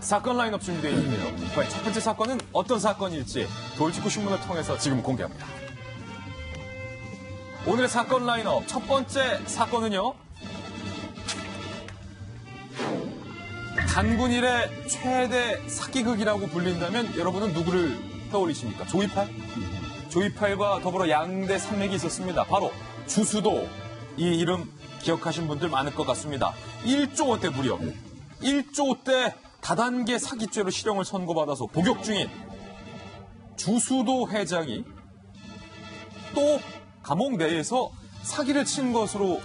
사건 라인업 준비되어 있는데요. 과연 첫 번째 사건은 어떤 사건일지 돌직구 신문을 통해서 지금 공개합니다. 오늘의 사건 라인업 첫 번째 사건은요. 단군 일의 최대 사기극이라고 불린다면 여러분은 누구를 떠올리십니까? 조이팔? 조이팔과 더불어 양대 산맥이 있었습니다. 바로 주수도. 이 이름 기억하신 분들 많을 것 같습니다. 1조 원대 무려 1조대 다단계 사기죄로 실형을 선고받아서 복역 중인 주수도 회장이 또 감옥 내에서 사기를 친 것으로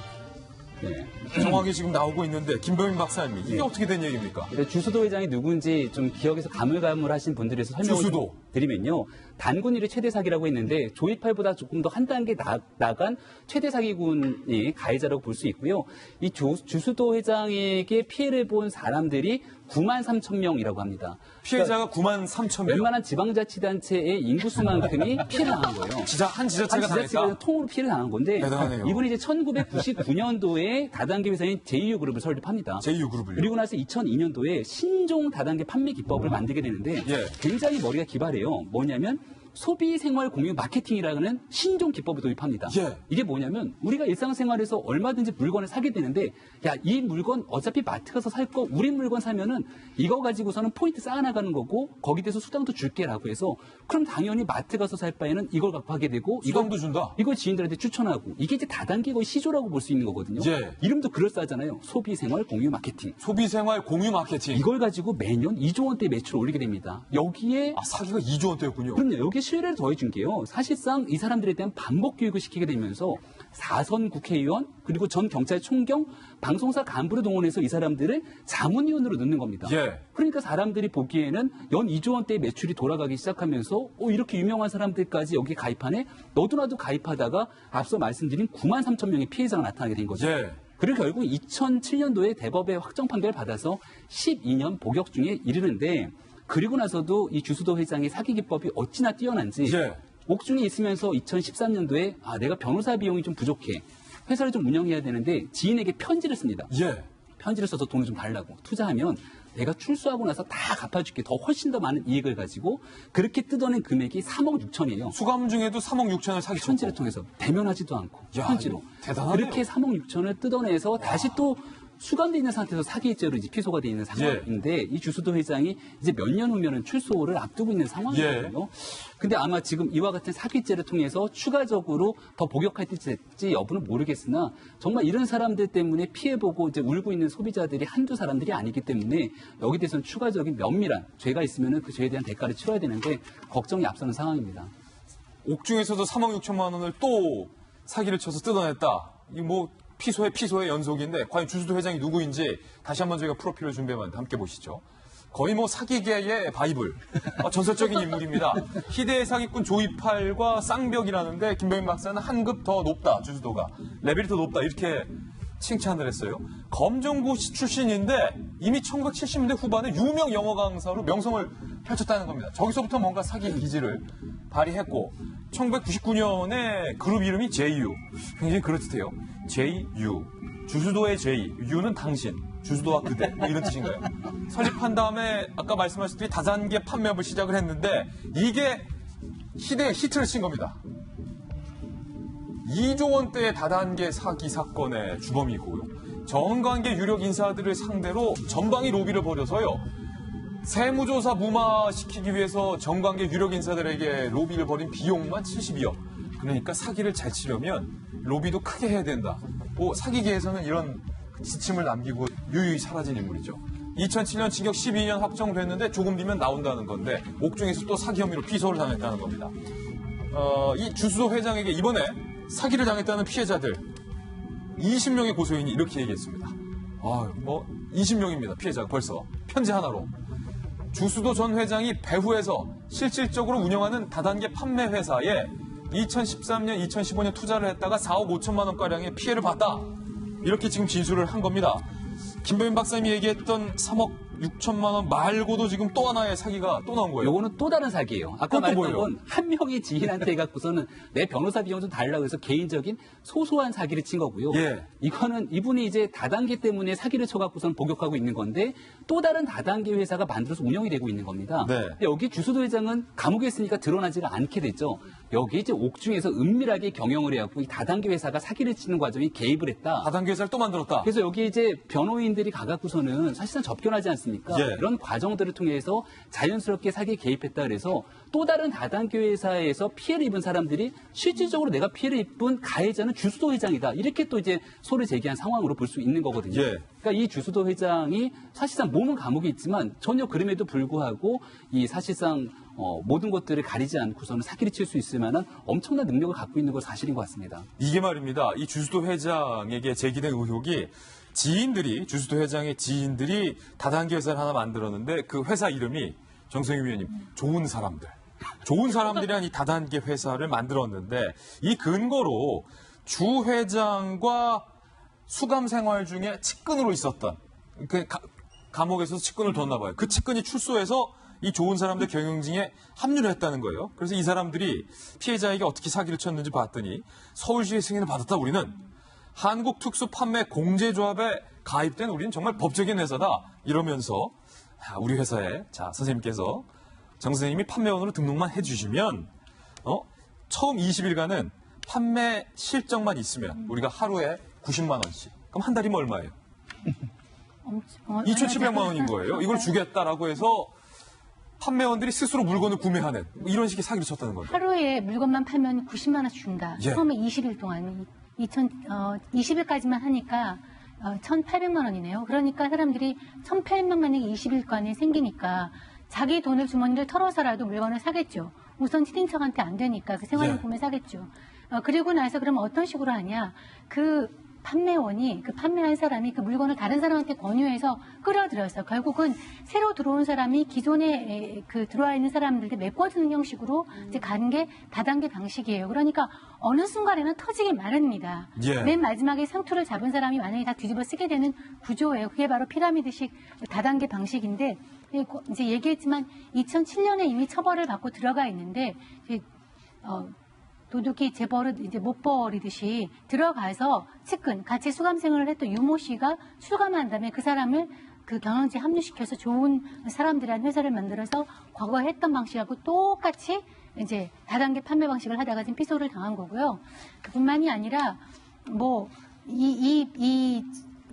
정황이 지금 나오고 있는데 김병민 박사님 이게 어떻게 된 얘기입니까? 주수도 회장이 누군지 좀 기억에서 가물가물하신 분들에서 설명을 드리면요. 단군 일의 최대 사기라고 했는데 조이팔보다 조금 더 한 단계 나간 최대 사기군이 가해자라고 볼 수 있고요. 이 주수도 회장에게 피해를 본 사람들이 9만 3천 명이라고 합니다. 피해자가 9만 3천 명? 웬만한 지방자치단체의 인구수만큼이 피해를 당한 거예요. 한 지자체가 당했다? 통으로 피해를 당한 건데 대단하네요. 이분이 이제 1999년도에 다단계 회사인 JU그룹을 설립합니다. JU그룹을요? 그리고 나서 2002년도에 신종 다단계 판매 기법을 만들게 되는데 굉장히 머리가 기발해요. 뭐냐면 소비 생활 공유 마케팅이라는 신종 기법을 도입합니다. 이게 뭐냐면 우리가 일상생활에서 얼마든지 물건을 사게 되는데 야, 이 물건 어차피 마트 가서 살 거 우리 물건 사면은 이거 가지고서는 포인트 쌓아나가는 거고 거기 대해서 수당도 줄게라고 해서 그럼 당연히 마트 가서 살 바에는 이걸 갖고 하게 되고 수당도 준다? 이걸 지인들한테 추천하고 이게 이제 다단계 거의 시조라고 볼 수 있는 거거든요. 이름도 그럴싸하잖아요. 소비 생활 공유 마케팅. 소비 생활 공유 마케팅. 이걸 가지고 매년 2조 원대 매출을 올리게 됩니다. 여기에 사기가 2조 원대였군요. 그럼요. 여기에 신뢰를 더해준 게요. 사실상 이 사람들에 대한 반복 교육을 시키게 되면서 4선 국회의원 그리고 전 경찰총경 방송사 간부를 동원해서 이 사람들을 자문위원으로 넣는 겁니다. 그러니까 사람들이 보기에는 연 2조 원대의 매출이 돌아가기 시작하면서 이렇게 유명한 사람들까지 여기 가입하네? 너도 나도 가입하다가 앞서 말씀드린 9만 3천 명의 피해자가 나타나게 된 거죠. 그리고 결국 2007년도에 대법의 확정 판결을 받아서 12년 복역 중에 이르는데 그리고 나서도 이 주수도 회장의 사기 기법이 어찌나 뛰어난지 옥중에 있으면서 2013년도에 내가 변호사 비용이 좀 부족해. 회사를 좀 운영해야 되는데 지인에게 편지를 씁니다. 편지를 써서 돈을 좀 달라고. 투자하면 내가 출소하고 나서 다 갚아줄게. 더 훨씬 더 많은 이익을 가지고 그렇게 뜯어낸 금액이 3억 6천이에요. 수감 중에도 3억 6천을 사기쳤고. 편지를 통해서 대면하지도 않고 편지로. 대단하네요. 그렇게 3억 6천을 뜯어내서 다시 또 수감돼 있는 상태에서 사기죄로 이제 피소가 돼 있는 상황인데 이 주수도 회장이 이제 몇 년 후면은 출소를 앞두고 있는 상황이거든요. 근데 아마 지금 이와 같은 사기죄를 통해서 추가적으로 더 복역할지 여부는 모르겠으나 정말 이런 사람들 때문에 피해보고 이제 울고 있는 소비자들이 한두 사람들이 아니기 때문에 여기 대해서는 추가적인 면밀한 죄가 있으면은 그 죄에 대한 대가를 치러야 되는데 걱정이 앞서는 상황입니다. 옥중에서도 3억 6천만 원을 또 사기를 쳐서 뜯어냈다. 이 피소의 연속인데 과연 주수도 회장이 누구인지 다시 한번 저희가 프로필을 준비해봤는데 함께 보시죠. 거의 사기계의 바이블. 전설적인 인물입니다. 희대의 사기꾼 조이팔과 쌍벽이라는데 김병민 박사는 한 급 더 높다. 주수도가. 레벨이 더 높다. 이렇게 칭찬을 했어요. 검정고 출신인데 이미 1970년대 후반에 유명 영어 강사로 명성을 펼쳤다는 겁니다. 저기서부터 뭔가 사기 기질을 발휘했고 1999년에 그룹 이름이 JU. 굉장히 그럴듯해요. JU. 주수도의 J. U는 당신. 주수도와 그대. 이런 뜻인가요? 설립한 다음에 아까 말씀하셨듯이 다단계 판매업을 시작을 했는데 이게 희대의 히트를 친 겁니다. 2조 원대의 다단계 사기 사건의 주범이고요. 정관계 유력 인사들을 상대로 전방위 로비를 벌여서요. 세무조사 무마시키기 위해서 정관계 유력 인사들에게 로비를 벌인 비용만 72억. 그러니까 사기를 잘 치려면 로비도 크게 해야 된다. 사기계에서는 이런 지침을 남기고 유유히 사라진 인물이죠. 2007년 징역 12년 확정됐는데 조금 뒤면 나온다는 건데 옥중에서 또 사기 혐의로 피소를 당했다는 겁니다. 이 주수도 회장에게 이번에 사기를 당했다는 피해자들 20명의 고소인이 이렇게 얘기했습니다. 20명입니다. 피해자가 벌써 편지 하나로. 주수도 전 회장이 배후에서 실질적으로 운영하는 다단계 판매 회사에 2013년, 2015년 투자를 했다가 4억 5천만 원가량의 피해를 봤다. 이렇게 지금 진술을 한 겁니다. 김병민 박사님이 얘기했던 3억 6천만 원 말고도 지금 또 하나의 사기가 또 나온 거예요. 요거는 또 다른 사기예요. 아까 그건 또 말했던 뭐예요? 건 한 명의 지인한테 갖고서는 내 변호사 비용 좀 달라고 해서 개인적인 소소한 사기를 친 거고요. 예. 이거는 이분이 이제 다단계 때문에 사기를 쳐갖고서는 복역하고 있는 건데 또 다른 다단계 회사가 만들어서 운영이 되고 있는 겁니다. 네. 근데 여기 주수도 회장은 감옥에 있으니까 드러나지가 않게 됐죠. 여기 이제 옥중에서 은밀하게 경영을 해갖고 이 다단계 회사가 사기를 치는 과정에 개입을 했다. 다단계 회사를 또 만들었다. 그래서 여기 이제 변호인들이 가갖고서는 사실상 접견하지 않습니까? 예. 이런 과정들을 통해서 자연스럽게 사기에 개입했다 그래서 또 다른 다단계 회사에서 피해를 입은 사람들이 실질적으로 내가 피해를 입은 가해자는 주수도 회장이다. 이렇게 또 이제 소를 제기한 상황으로 볼 수 있는 거거든요. 예. 그러니까 이 주수도 회장이 사실상 몸은 감옥에 있지만 전혀 그럼에도 불구하고 이 사실상 모든 것들을 가리지 않고서는 사기를 칠 수 있을 만한 엄청난 능력을 갖고 있는 건 사실인 것 같습니다. 이게 말입니다. 이 주수도 회장에게 제기된 의혹이 주수도 회장의 지인들이 다단계 회사를 하나 만들었는데 그 회사 이름이 정성희 위원님, 좋은 사람들이란 이 다단계 회사를 만들었는데 이 근거로 주 회장과 수감 생활 중에 측근으로 있었던 감옥에서 측근을 뒀나 봐요. 그 측근이 출소해서 이 좋은 사람들 경영진에 합류를 했다는 거예요. 그래서 이 사람들이 피해자에게 어떻게 사기를 쳤는지 봤더니 서울시의 승인을 받았다 우리는. 한국특수판매공제조합에 가입된 우리는 정말 법적인 회사다. 이러면서 우리 회사에 선생님께서 정 선생님이 판매원으로 등록만 해주시면 처음 20일간은 판매 실적만 있으면 우리가 하루에 90만 원씩. 그럼 한 달이면 얼마예요? 2,700만 원인 거예요. 이걸 주겠다라고 해서 판매원들이 스스로 물건을 구매하는 이런 식의 사기를 쳤다는 거죠. 하루에 물건만 팔면 90만 원씩 준다. 예. 처음에 20일 동안 20일까지만 하니까 1,800만 원이네요. 그러니까 사람들이 1,800만 원이 20일간에 생기니까 자기 돈을 주머니를 털어서라도 물건을 사겠죠. 우선 친인척한테 안 되니까 그 생활용품을 사겠죠. 그리고 나서 그럼 어떤 식으로 하냐? 그 판매원이 그 판매한 사람이 그 물건을 다른 사람한테 권유해서 끌어들여서 결국은 새로 들어온 사람이 기존에 들어와 있는 사람들한테 메꿔주는 형식으로 이제 가는 게 다단계 방식이에요. 그러니까 어느 순간에는 터지기 마련입니다. 예. 맨 마지막에 상투를 잡은 사람이 만약에 다 뒤집어 쓰게 되는 구조예요. 그게 바로 피라미드식 다단계 방식인데 이제 얘기했지만 2007년에 이미 처벌을 받고 들어가 있는데 도둑이 재벌을 이제 못 버리듯이 들어가서 측근 같이 수감 생활을 했던 유모 씨가 출감한 다음에 그 사람을 그 경영지에 합류시켜서 좋은 사람들이란 회사를 만들어서 과거에 했던 방식하고 똑같이 이제 다단계 판매 방식을 하다가 지금 피소를 당한 거고요. 그뿐만이 아니라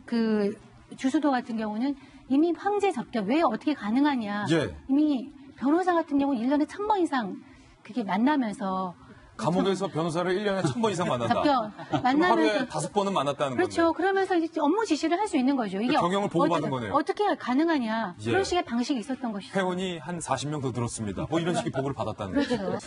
그 주수도 같은 경우는 이미 황제 접견 왜 어떻게 가능하냐. 예. 이미 변호사 같은 경우 1년에 1,000번 이상 그게 만나면서 감옥에서 변호사를 1년에 1,000번 이상 만난다. 접견 그럼 만나면서 하루에 5번은 만났다는 그렇죠. 건데. 그러면서 이제 업무 지시를 할 수 있는 거죠. 이게 경영을 보고받는 거네요. 어떻게 가능하냐. 예. 그런 식의 방식이 있었던 것이죠. 회원이 한 40명 더 들었습니다. 이런 식의 보고를 받았다는 거죠. 그렇죠.